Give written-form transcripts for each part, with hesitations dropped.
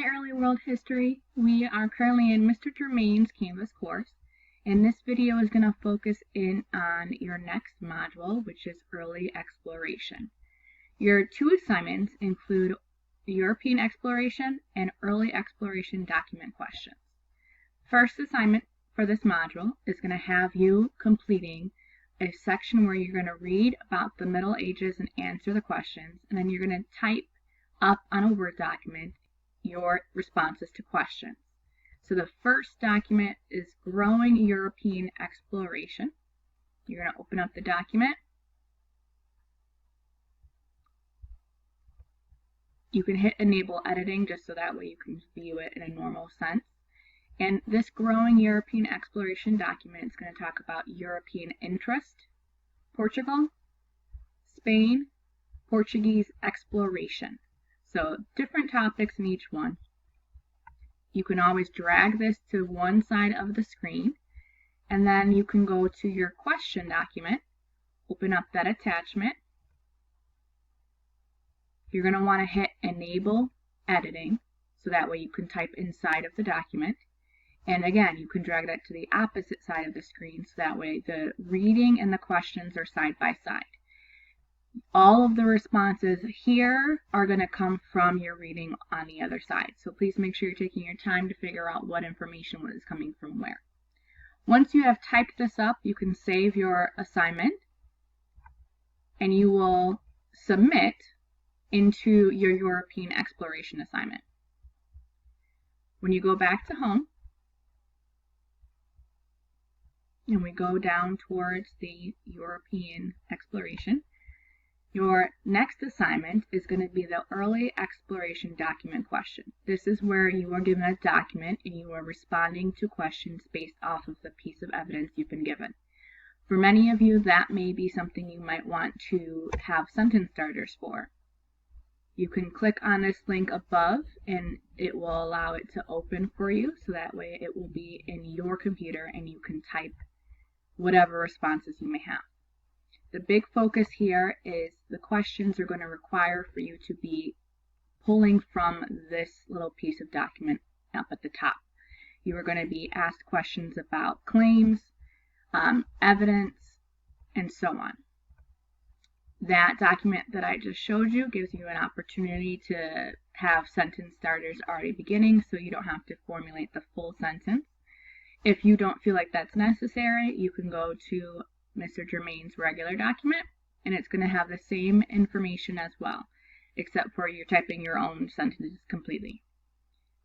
Early World History. We are currently in Mr. Germain's Canvas course, and this video is going to focus in on your next module, which is Early Exploration. Your two assignments include European Exploration and Early Exploration document questions. First assignment for this module is going to have you completing a section where you're going to read about the Middle Ages and answer the questions, and then you're going to type up on a Word document your responses to questions. So the first document is Growing European Exploration. You're going to open up the document. You can hit Enable Editing just so that way you can view it in a normal sense. And this Growing European Exploration document is going to talk about European interest, Portugal, Spain, Portuguese exploration. So different topics in each one. You can always drag this to one side of the screen, and then you can go to your question document, open up that attachment. You're going to want to hit Enable Editing, so that way you can type inside of the document. And again, you can drag that to the opposite side of the screen, so that way the reading and the questions are side by side. All of the responses here are going to come from your reading on the other side. So please make sure you're taking your time to figure out what information is coming from where. Once you have typed this up, you can save your assignment and you will submit into your European Exploration assignment. When you go back to home and we go down towards the European Exploration, your next assignment is going to be the Early Exploration document question. This is where you are given a document and you are responding to questions based off of the piece of evidence you've been given. For many of you, that may be something you might want to have sentence starters for. You can click on this link above and it will allow it to open for you, so that way it will be in your computer and you can type whatever responses you may have. The big focus here is the questions are going to require for you to be pulling from this little piece of document up at the top. You are going to be asked questions about claims, evidence, and so on. That document that I just showed you gives you an opportunity to have sentence starters already beginning, so you don't have to formulate the full sentence. If you don't feel like that's necessary, you can go to Mr. Germain's regular document, and it's going to have the same information as well, except for you're typing your own sentences completely.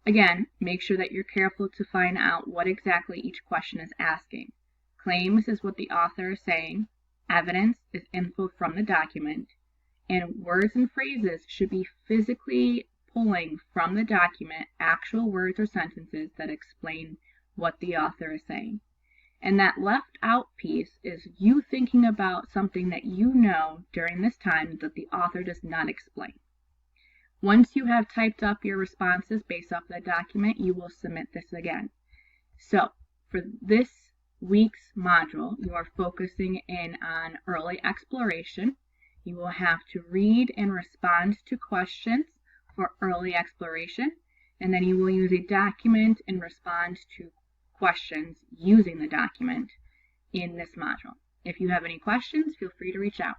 Again, make sure that you're careful to find out what exactly each question is asking. Claims is what the author is saying, evidence is info from the document, and words and phrases should be physically pulling from the document actual words or sentences that explain what the author is saying. And that left out piece is you thinking about something that you know during this time that the author does not explain. Once you have typed up your responses based off the document, you will submit this again. So for this week's module, you are focusing in on early exploration. You will have to read and respond to questions for early exploration, and then you will use a document and respond to questions using the document in this module. If you have any questions, feel free to reach out.